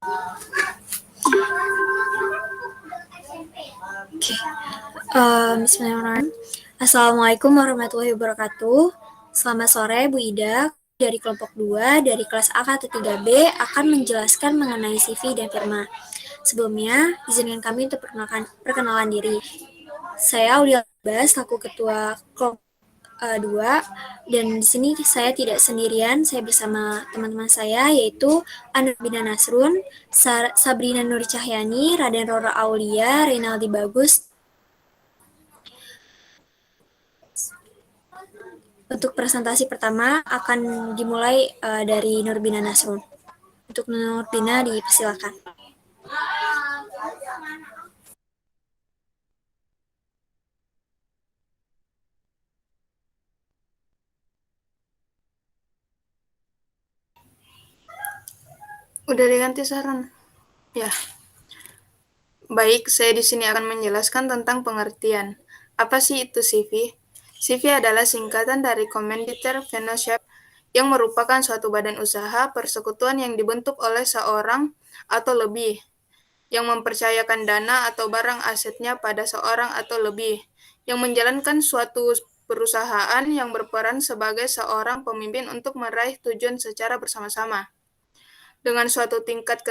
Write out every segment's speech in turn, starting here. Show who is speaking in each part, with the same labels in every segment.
Speaker 1: Bismillahirrahmanirrahim. Assalamualaikum warahmatullahi wabarakatuh. Selamat sore Bu Ida. Dari kelompok 2 dari kelas A-3B akan menjelaskan mengenai CV dan firma. Sebelumnya, izinkan kami untuk perkenalan diri. Saya Aulia Bas, selaku ketua kelompok 2, dan di sini saya tidak sendirian, saya bersama teman-teman saya yaitu Anubina Nasrun, Sabrina Nur Cahyani, Raden Rora Aulia, Renaldi Bagus. Untuk presentasi pertama akan dimulai dari Nurbina Nasrun. Untuk Nurbina dipersilakan.
Speaker 2: Udah diganti saran? Ya. Baik, saya di sini akan menjelaskan tentang pengertian. Apa sih itu CV? CV adalah singkatan dari Commanditer Fellowship yang merupakan suatu badan usaha persekutuan yang dibentuk oleh seorang atau lebih yang mempercayakan dana atau barang asetnya pada seorang atau lebih yang menjalankan suatu perusahaan yang berperan sebagai seorang pemimpin untuk meraih tujuan secara bersama-sama. Dengan suatu tingkat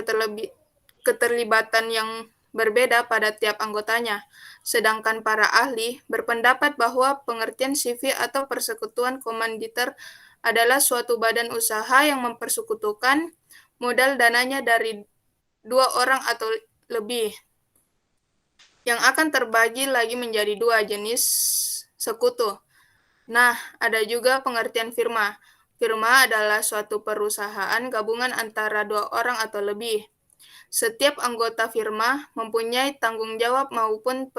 Speaker 2: keterlibatan yang berbeda pada tiap anggotanya, sedangkan para ahli berpendapat bahwa pengertian CV atau persekutuan komanditer adalah suatu badan usaha yang mempersekutukan modal dananya dari 2 orang atau lebih, yang akan terbagi lagi menjadi 2 jenis sekutu. Nah, ada juga pengertian firma. Firma adalah suatu perusahaan gabungan antara 2 orang atau lebih. Setiap anggota firma mempunyai tanggung jawab maupun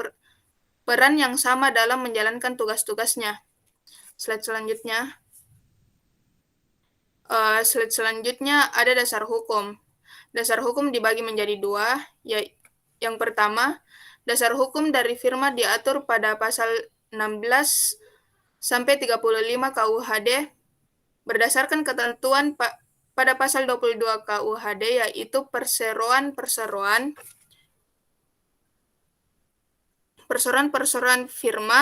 Speaker 2: peran yang sama dalam menjalankan tugas-tugasnya. Slide selanjutnya ada dasar hukum. Dasar hukum dibagi menjadi 2, yang pertama, dasar hukum dari firma diatur pada pasal 16 sampai 35 KUHD berdasarkan ketentuan pada pasal 22 KUHD, yaitu perseroan firma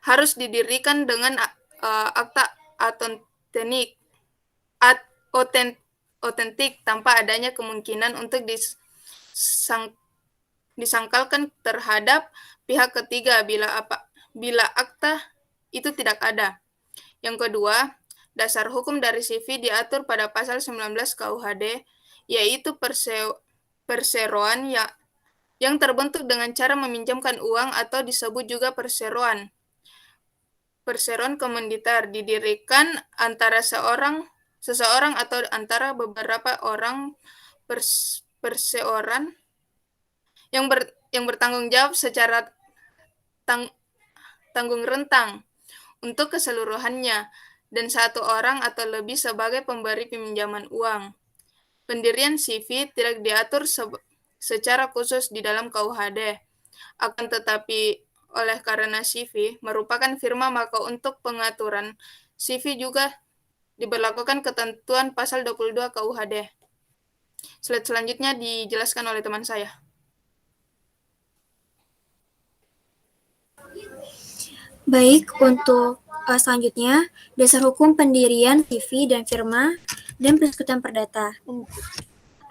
Speaker 2: harus didirikan dengan akta otentik tanpa adanya kemungkinan untuk disangkalkan terhadap pihak ketiga bila akta itu tidak ada. Yang kedua, dasar hukum dari CV diatur pada pasal 19 KUHD, yaitu perseroan yang terbentuk dengan cara meminjamkan uang atau disebut juga perseroan. Perseroan komanditer didirikan antara seseorang atau antara beberapa orang perseoran yang bertanggung jawab secara tanggung rentang untuk keseluruhannya, dan 1 orang atau lebih sebagai pemberi pinjaman uang. Pendirian CV tidak diatur secara khusus di dalam KUHD. Akan tetapi, oleh karena CV merupakan firma, maka untuk pengaturan CV juga diberlakukan ketentuan pasal 22 KUHD. Slide selanjutnya dijelaskan oleh teman saya.
Speaker 1: Baik, untuk selanjutnya, dasar hukum pendirian CV dan firma dan persekutuan perdata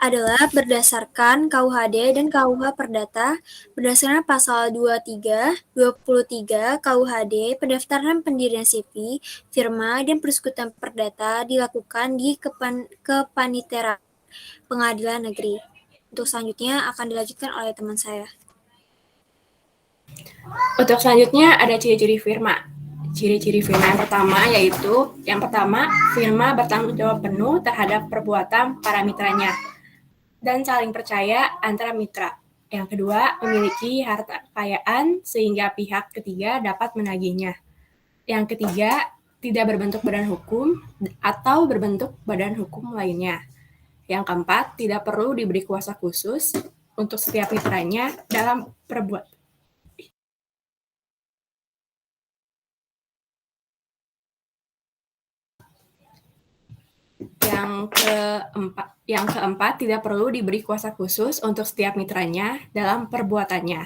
Speaker 1: adalah berdasarkan KUHD dan KUH Perdata berdasarkan pasal 23, 23 KUHD. Pendaftaran pendirian CV, firma, dan persekutuan perdata dilakukan di kepaniteraan pengadilan negeri. Untuk selanjutnya akan dilanjutkan oleh teman saya.
Speaker 3: Untuk selanjutnya ada ciri-ciri firma. Ciri-ciri firma yang pertama yaitu, firma bertanggung jawab penuh terhadap perbuatan para mitranya dan saling percaya antara mitra. Yang kedua, memiliki harta kekayaan sehingga pihak ketiga dapat menagihnya. Yang ketiga, tidak berbentuk badan hukum atau berbentuk badan hukum lainnya. Yang keempat, tidak perlu diberi kuasa khusus untuk setiap mitranya dalam perbuatan. Yang keempat, tidak perlu diberi kuasa khusus untuk setiap mitranya dalam perbuatannya.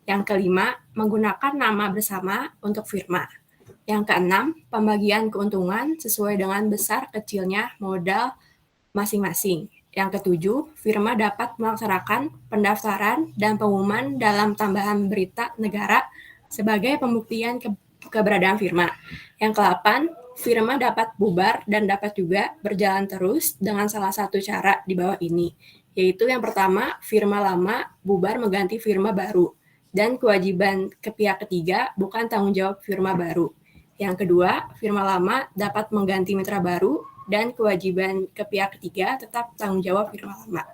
Speaker 3: Yang kelima, menggunakan nama bersama untuk firma. Yang keenam, pembagian keuntungan sesuai dengan besar kecilnya modal masing-masing. Yang ketujuh, firma dapat melaksanakan pendaftaran dan pengumuman dalam tambahan berita negara sebagai pembuktian keberadaan firma. Yang kedelapan, firma dapat bubar dan dapat juga berjalan terus dengan salah satu cara di bawah ini, yaitu yang pertama, firma lama bubar mengganti firma baru, dan kewajiban ke pihak ketiga bukan tanggung jawab firma baru. Yang kedua, firma lama dapat mengganti mitra baru, dan kewajiban ke pihak ketiga tetap tanggung jawab firma lama.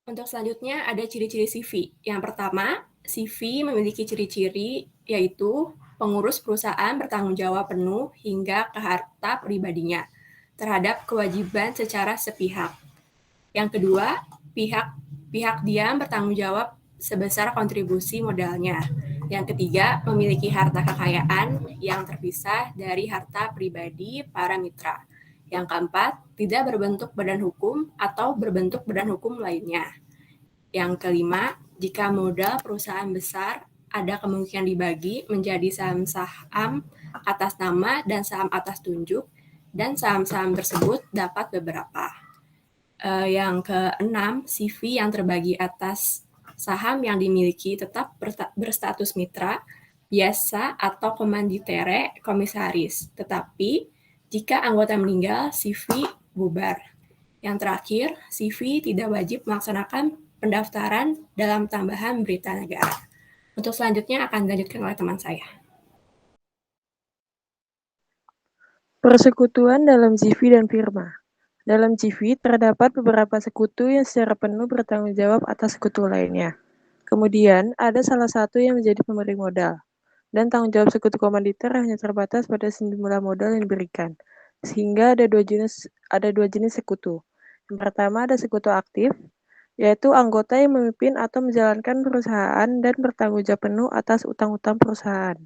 Speaker 3: Untuk selanjutnya ada ciri-ciri CV. Yang pertama, CV memiliki ciri-ciri yaitu pengurus perusahaan bertanggung jawab penuh hingga ke harta pribadinya terhadap kewajiban secara sepihak. Yang kedua, pihak diam bertanggung jawab sebesar kontribusi modalnya. Yang ketiga, memiliki harta kekayaan yang terpisah dari harta pribadi para mitra. Yang keempat, tidak berbentuk badan hukum atau berbentuk badan hukum lainnya. Yang kelima, jika modal perusahaan besar, ada kemungkinan dibagi menjadi saham-saham atas nama dan saham atas tunjuk, dan saham-saham tersebut dapat beberapa. Yang keenam, CV yang terbagi atas saham yang dimiliki tetap berstatus mitra, biasa atau komanditere komisaris. Tetapi jika anggota meninggal, CV bubar. Yang terakhir, CV tidak wajib melaksanakan pendaftaran dalam tambahan berita negara. Untuk selanjutnya akan dilanjutkan oleh teman saya.
Speaker 4: Persekutuan dalam CV dan firma. Dalam CV terdapat beberapa sekutu yang secara penuh bertanggung jawab atas sekutu lainnya. Kemudian, ada salah satu yang menjadi pemberi modal, dan tanggung jawab sekutu komanditer hanya terbatas pada jumlah modal yang diberikan, sehingga ada dua jenis sekutu. Yang pertama ada sekutu aktif, yaitu anggota yang memimpin atau menjalankan perusahaan dan bertanggung jawab penuh atas utang-utang perusahaan.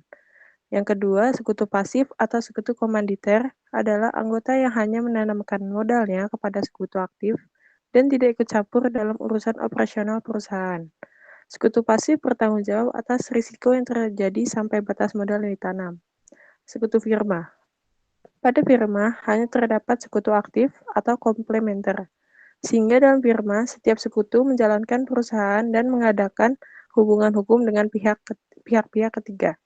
Speaker 4: Yang kedua, sekutu pasif atau sekutu komanditer adalah anggota yang hanya menanamkan modalnya kepada sekutu aktif dan tidak ikut campur dalam urusan operasional perusahaan. Sekutu pasif bertanggung jawab atas risiko yang terjadi sampai batas modal yang ditanam. Sekutu firma. Pada firma hanya terdapat sekutu aktif atau komplementer, sehingga dalam firma setiap sekutu menjalankan perusahaan dan mengadakan hubungan hukum dengan pihak-pihak ketiga.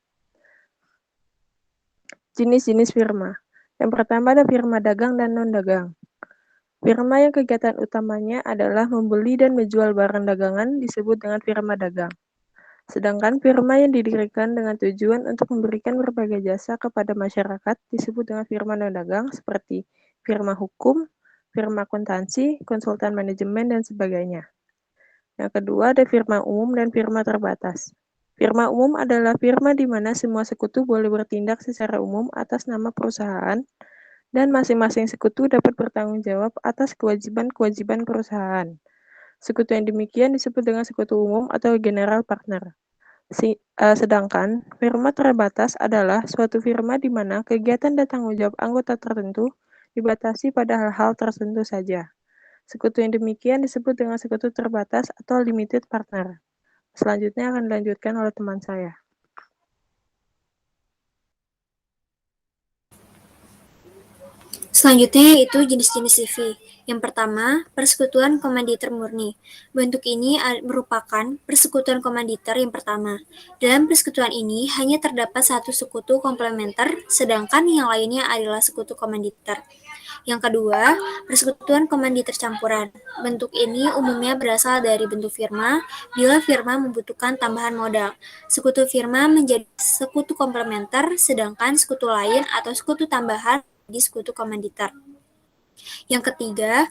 Speaker 4: Jenis-jenis firma. Yang pertama ada firma dagang dan non-dagang. Firma yang kegiatan utamanya adalah membeli dan menjual barang dagangan disebut dengan firma dagang. Sedangkan firma yang didirikan dengan tujuan untuk memberikan berbagai jasa kepada masyarakat disebut dengan firma non-dagang seperti firma hukum, firma akuntansi, konsultan manajemen, dan sebagainya. Yang kedua ada firma umum dan firma terbatas. Firma umum adalah firma di mana semua sekutu boleh bertindak secara umum atas nama perusahaan dan masing-masing sekutu dapat bertanggung jawab atas kewajiban-kewajiban perusahaan. Sekutu yang demikian disebut dengan sekutu umum atau general partner. Sedangkan firma terbatas adalah suatu firma di mana kegiatan dan tanggung jawab anggota tertentu dibatasi pada hal-hal tertentu saja. Sekutu yang demikian disebut dengan sekutu terbatas atau limited partner. Selanjutnya akan dilanjutkan oleh teman saya.
Speaker 1: Selanjutnya yaitu jenis-jenis CV. Yang pertama, persekutuan komanditer murni. Bentuk ini merupakan persekutuan komanditer yang pertama. Dalam persekutuan ini hanya terdapat satu sekutu komplementer, sedangkan yang lainnya adalah sekutu komanditer. Yang kedua, persekutuan komanditer campuran. Bentuk ini umumnya berasal dari bentuk firma, bila firma membutuhkan tambahan modal. Sekutu firma menjadi sekutu komplementer, sedangkan sekutu lain atau sekutu tambahan di sekutu komanditer. Yang ketiga,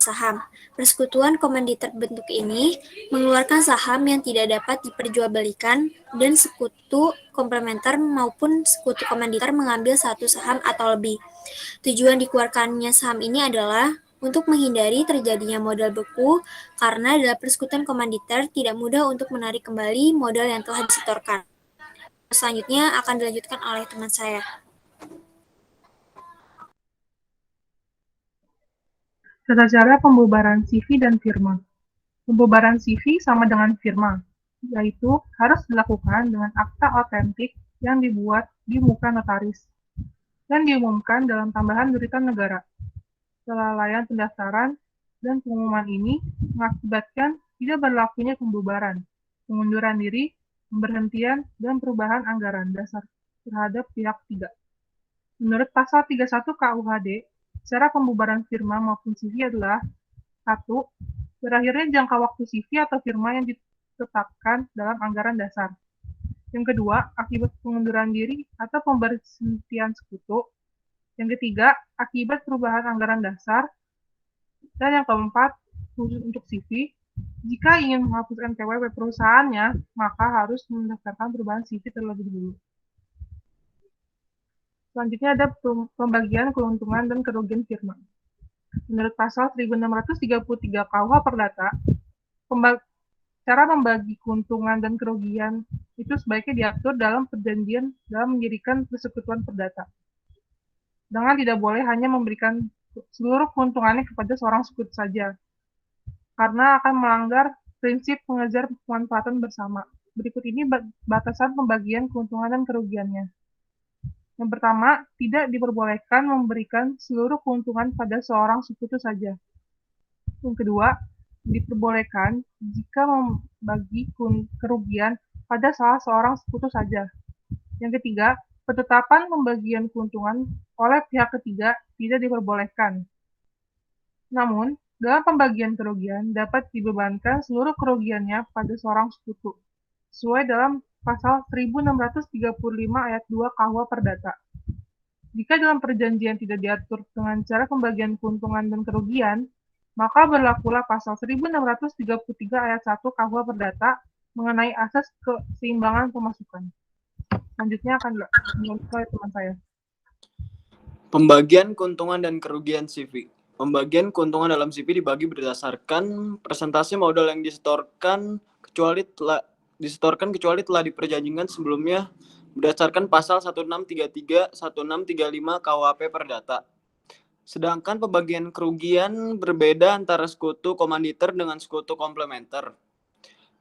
Speaker 1: saham. Persekutuan komanditer bentuk ini mengeluarkan saham yang tidak dapat diperjualbelikan dan sekutu komplementer maupun sekutu komanditer mengambil satu saham atau lebih. Tujuan dikeluarkannya saham ini adalah untuk menghindari terjadinya modal beku karena dalam persekutuan komanditer tidak mudah untuk menarik kembali modal yang telah disetorkan. Selanjutnya akan dilanjutkan oleh teman saya.
Speaker 5: Tata cara pembubaran CV dan firma. Pembubaran CV sama dengan firma, yaitu harus dilakukan dengan akta otentik yang dibuat di muka notaris dan diumumkan dalam tambahan berita negara. Kelalaian pendaftaran dan pengumuman ini mengakibatkan tidak berlakunya pembubaran, pengunduran diri, pemberhentian, dan perubahan anggaran dasar terhadap pihak ketiga. Menurut pasal 31 KUHD, cara pembubaran firma maupun CV adalah 1. Berakhirnya jangka waktu CV atau firma yang ditetapkan dalam anggaran dasar. Yang kedua, akibat pengunduran diri atau pemberhentian sekutu. Yang ketiga, akibat perubahan anggaran dasar. Dan yang keempat, khusus untuk CV, jika ingin menghapus NPWP perusahaannya, maka harus mendaftarkan perubahan CV terlebih dulu. Selanjutnya ada pembagian keuntungan dan kerugian firma. Menurut pasal 1633 KUH Perdata, cara membagi keuntungan dan kerugian itu sebaiknya diatur dalam perjanjian dalam mendirikan persekutuan perdata. Dengan tidak boleh hanya memberikan seluruh keuntungannya kepada seorang sekutu saja, karena akan melanggar prinsip mengejar kemanfaatan bersama. Berikut ini batasan pembagian keuntungan dan kerugiannya. Yang pertama, tidak diperbolehkan memberikan seluruh keuntungan pada seorang sekutu saja. Yang kedua, diperbolehkan jika membagi kerugian pada salah seorang sekutu saja. Yang ketiga, penetapan pembagian keuntungan oleh pihak ketiga tidak diperbolehkan. Namun, dalam pembagian kerugian dapat dibebankan seluruh kerugiannya pada seorang sekutu, sesuai dalam Pasal 1635 ayat 2 KUH Perdata. Jika dalam perjanjian tidak diatur dengan cara pembagian keuntungan dan kerugian, maka berlakulah Pasal 1633 ayat 1 KUH Perdata mengenai asas keseimbangan pemasukan. Selanjutnya akan dilanjutkan oleh teman saya.
Speaker 6: Pembagian keuntungan dan kerugian CV. Pembagian keuntungan dalam CV dibagi berdasarkan persentase modal yang disetorkan kecuali telah diperjanjikan sebelumnya berdasarkan pasal 1633, 1635 KUHP Perdata. Sedangkan pembagian kerugian berbeda antara sekutu komanditer dengan sekutu komplementer.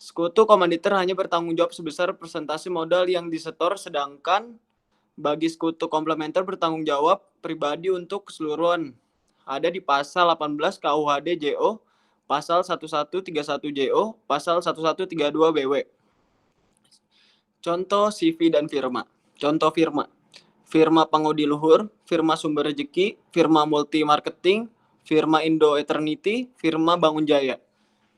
Speaker 6: Sekutu komanditer hanya bertanggung jawab sebesar persentase modal yang disetor, sedangkan bagi sekutu komplementer bertanggung jawab pribadi untuk keseluruhan. Ada di pasal 18 KUHD JO, pasal 1131 JO, pasal 1132 BW. Contoh CV dan firma. Contoh firma. Firma Pangudi Luhur, firma Sumber Rejeki, firma Multi Marketing, firma Indo Eternity, firma Bangun Jaya.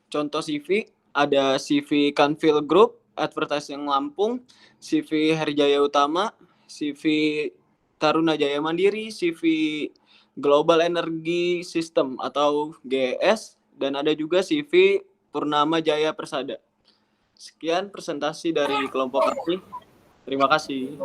Speaker 6: Contoh CV ada CV Canfil Group, Advertising Lampung, CV Herjaya Utama, CV Taruna Jaya Mandiri, CV Global Energy System atau GES, dan ada juga CV Purnama Jaya Persada. Sekian presentasi dari kelompok kami. Terima kasih.